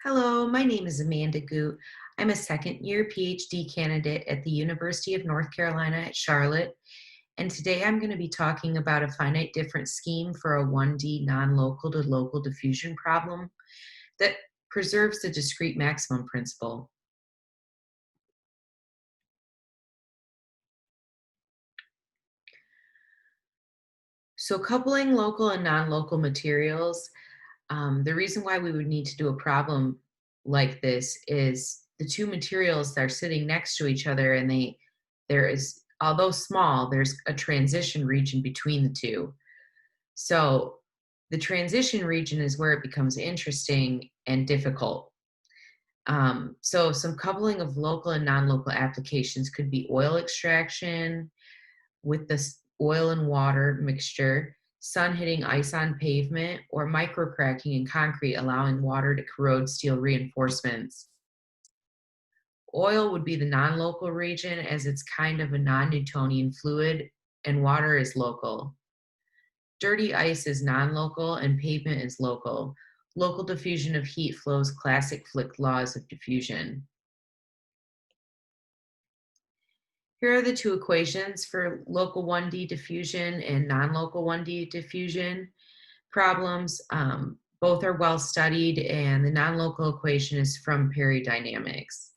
Hello, my name is Amanda Gute. I'm a second year PhD candidate at the University of North Carolina at Charlotte. And today I'm going to be talking about a finite difference scheme for a 1D non-local to local diffusion problem that preserves the discrete maximum principle. So coupling local and non-local materials, the reason why we would need to do a problem like this is the two materials that are sitting next to each other, and there is, although small, there's a transition region between the two. So the transition region is where it becomes interesting and difficult. So some coupling of local and non-local applications could be oil extraction with this oil and water mixture, sun hitting ice on pavement, or microcracking in concrete, allowing water to corrode steel reinforcements. Oil would be the non-local region as it's kind of a non-Newtonian fluid, and water is local. Dirty ice is non-local and pavement is local. Local diffusion of heat flows classic Fick laws of diffusion. Here are the two equations for local 1D diffusion and non-local 1D diffusion problems. Both are well studied, and the non-local equation is from peridynamics.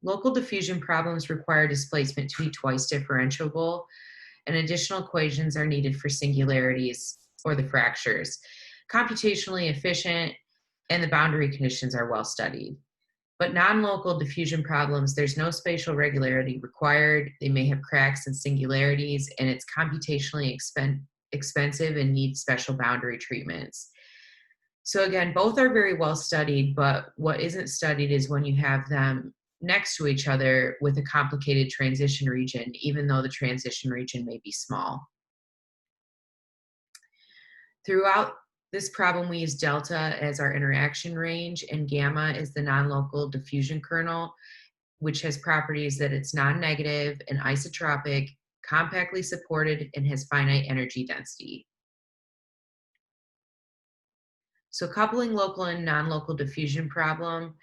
Local diffusion problems require displacement to be twice differentiable, and additional equations are needed for singularities or the fractures. Computationally efficient, and the boundary conditions are well studied. But non-local diffusion problems, there's no spatial regularity required. They may have cracks and singularities, and it's computationally expensive and needs special boundary treatments. So again, both are very well studied, but what isn't studied is when you have them next to each other with a complicated transition region, even though the transition region may be small. Throughout this problem, we use delta as our interaction range, and gamma is the non-local diffusion kernel, which has properties that it's non-negative and isotropic, compactly supported, and has finite energy density. So coupling local and non-local diffusion problem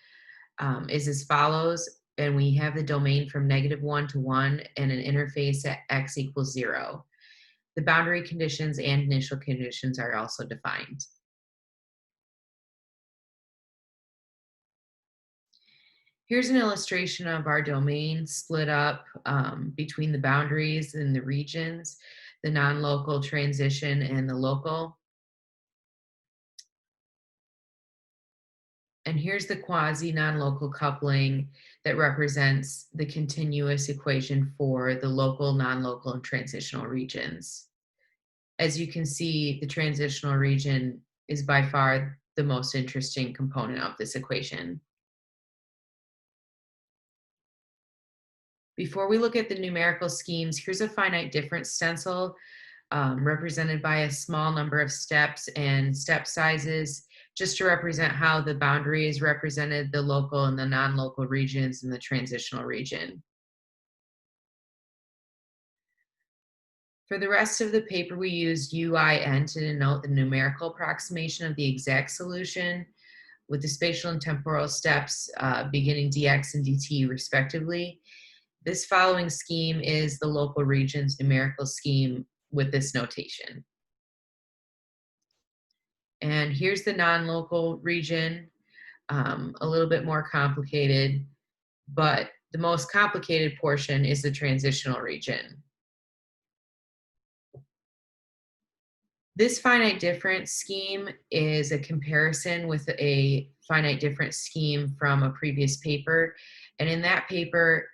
is as follows, and we have the domain from -1 to 1 and an interface at x equals 0. The boundary conditions and initial conditions are also defined. Here's an illustration of our domain split up between the boundaries and the regions, the non-local transition and the local. And here's the quasi-non-local coupling that represents the continuous equation for the local, non-local, and transitional regions. As you can see, the transitional region is by far the most interesting component of this equation. Before we look at the numerical schemes, here's a finite difference stencil represented by a small number of steps and step sizes, just to represent how the boundary is represented, the local and the non-local regions in the transitional region. For the rest of the paper, we used UIN to denote the numerical approximation of the exact solution, with the spatial and temporal steps beginning dx and dt respectively. This following scheme is the local region's numerical scheme with this notation. And here's the non-local region, a little bit more complicated, but the most complicated portion is the transitional region. This finite difference scheme is a comparison with a finite difference scheme from a previous paper. And in that paper,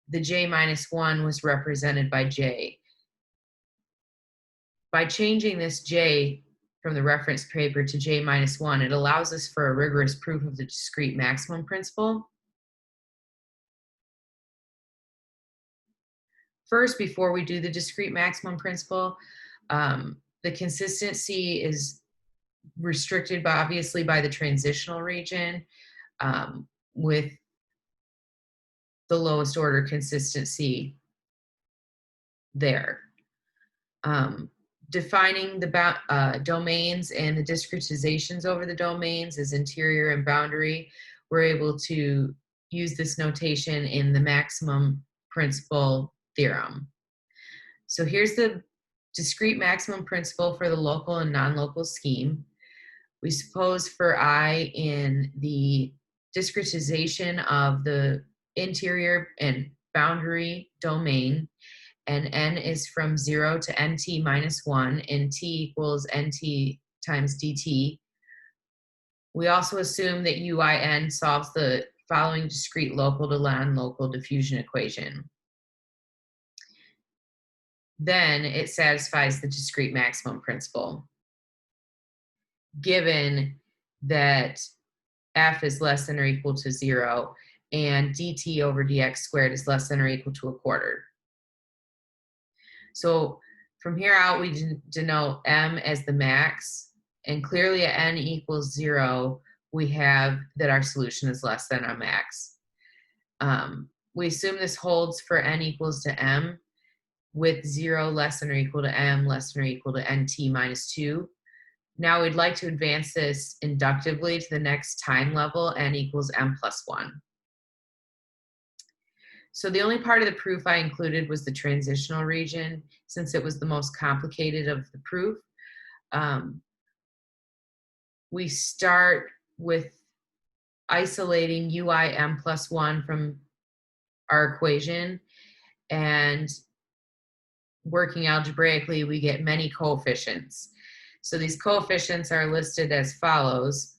the j-1 was represented by j. By changing this j from the reference paper to j-1, it allows us for a rigorous proof of the discrete maximum principle. First, before we do the discrete maximum principle, the consistency is restricted by, obviously, by the transitional region, with the lowest order consistency there. Defining the domains and the discretizations over the domains as interior and boundary, we're able to use this notation in the maximum principal theorem. So here's the discrete maximum principal for the local and non-local scheme. We suppose for I in the discretization of the interior and boundary domain, and n is from 0 to nt minus 1, and t equals nt times dt. We also assume that uin solves the following discrete local to non-local diffusion equation. Then it satisfies the discrete maximum principal, given that f is less than or equal to 0 and dt over dx squared is less than or equal to a quarter. So from here out, we denote m as the max, and clearly at n equals 0, we have that our solution is less than our max. We assume this holds for n equals to m, with 0 less than or equal to m less than or equal to nt minus 2. Now we'd like to advance this inductively to the next time level, n equals m plus 1. So the only part of the proof I included was the transitional region, since it was the most complicated of the proof. We start with isolating ui m plus 1 from our equation, and working algebraically, we get many coefficients. So these coefficients are listed as follows,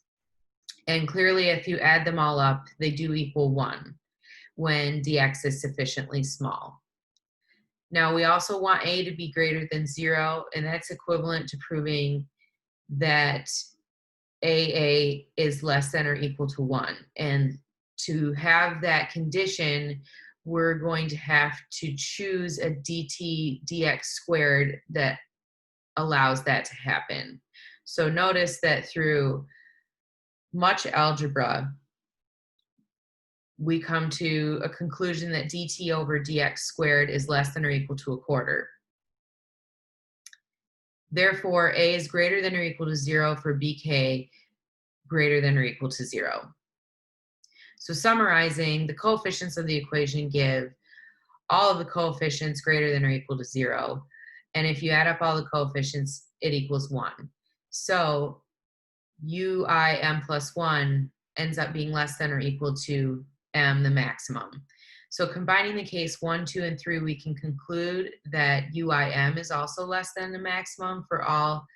and clearly if you add them all up, they do equal 1 when dx is sufficiently small. Now we also want a to be greater than 0, and that's equivalent to proving that AA is less than or equal to 1. And to have that condition, we're going to have to choose a dt dx squared that allows that to happen. So notice that through much algebra, we come to a conclusion that dt over dx squared is less than or equal to a quarter. Therefore, a is greater than or equal to 0 for bk greater than or equal to 0. So summarizing, the coefficients of the equation give all of the coefficients greater than or equal to 0. And if you add up all the coefficients, it equals 1. So uim plus 1 ends up being less than or equal to m, the maximum. So combining the case 1, 2, and 3, we can conclude that uim is also less than the maximum for all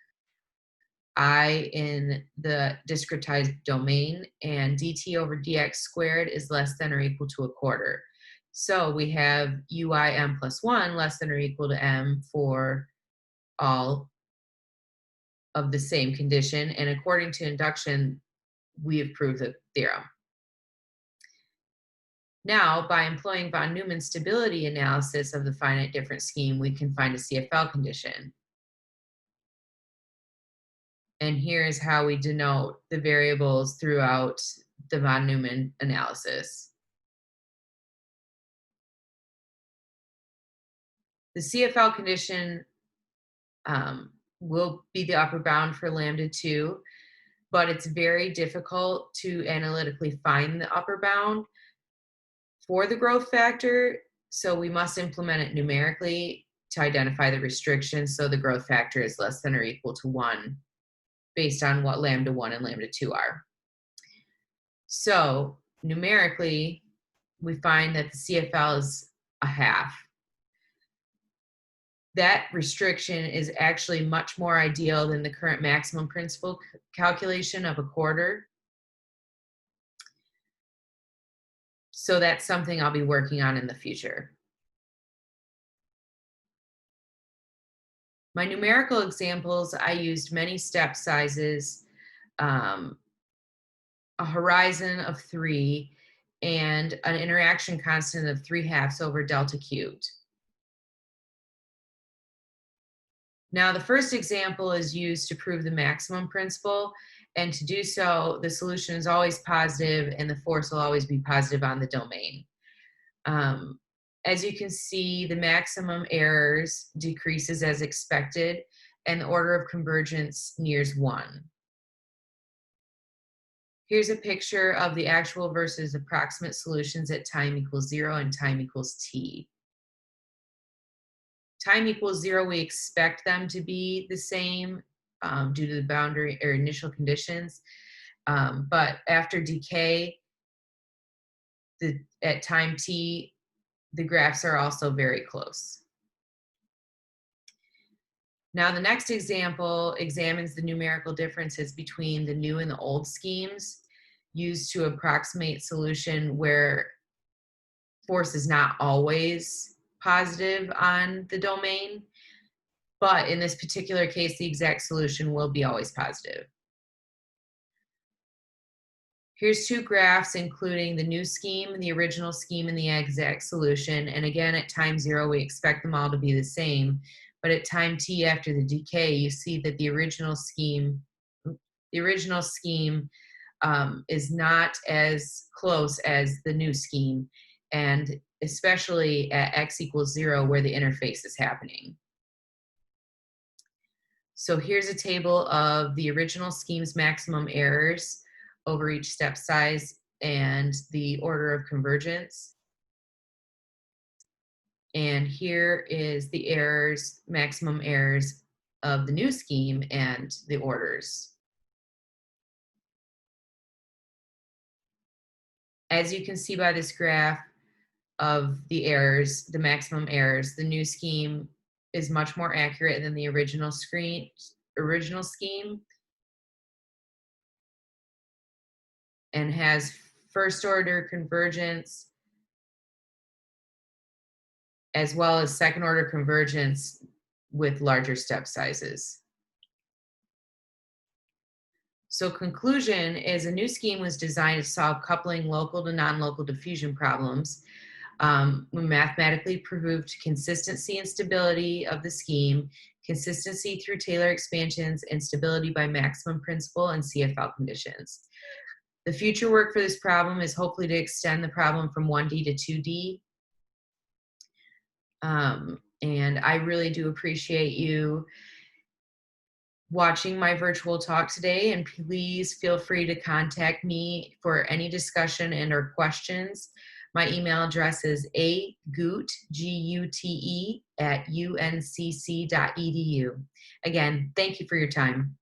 I in the discretized domain, and dt over dx squared is less than or equal to a quarter. So we have uim plus 1 less than or equal to m for all of the same condition, and according to induction, we have proved the theorem. Now, by employing von Neumann's stability analysis of the finite difference scheme, we can find a CFL condition. And here's how we denote the variables throughout the von Neumann analysis. The CFL condition will be the upper bound for lambda 2, but it's very difficult to analytically find the upper bound for the growth factor, so we must implement it numerically to identify the restrictions, so the growth factor is less than or equal to 1 based on what lambda 1 and lambda 2 are. So numerically, we find that the CFL is a half. That restriction is actually much more ideal than the current maximum principal calculation of a quarter. So that's something I'll be working on in the future. My numerical examples, I used many step sizes, a horizon of 3, and an interaction constant of 3/2 over delta cubed. Now, the first example is used to prove the maximum principal, and to do so, the solution is always positive and the force will always be positive on the domain. As you can see, the maximum errors decreases as expected and the order of convergence nears 1. Here's a picture of the actual versus approximate solutions at time equals 0 and time equals t. Time equals 0, we expect them to be the same due to the boundary or initial conditions. But after decay, at time t, the graphs are also very close. Now, the next example examines the numerical differences between the new and the old schemes used to approximate solution where force is not always positive on the domain, but in this particular case, the exact solution will be always positive. Here's two graphs including the new scheme, the original scheme, and the exact solution. And again, at time 0, we expect them all to be the same. But at time t after the decay, you see that the original scheme is not as close as the new scheme, and especially at x equals 0 where the interface is happening. So here's a table of the original scheme's maximum errors over each step size and the order of convergence. And here is the errors, maximum errors of the new scheme and the orders. As you can see by this graph of the errors, the maximum errors, the new scheme is much more accurate than the original scheme, and has first order convergence as well as second order convergence with larger step sizes. So conclusion is a new scheme was designed to solve coupling local to non-local diffusion problems. We mathematically proved consistency and stability of the scheme, consistency through Taylor expansions, and stability by maximum principle and CFL conditions. The future work for this problem is hopefully to extend the problem from 1D to 2D. And I really do appreciate you watching my virtual talk today, and please feel free to contact me for any discussion and or questions. My email address is agute, Gute, @uncc.edu. Again, thank you for your time.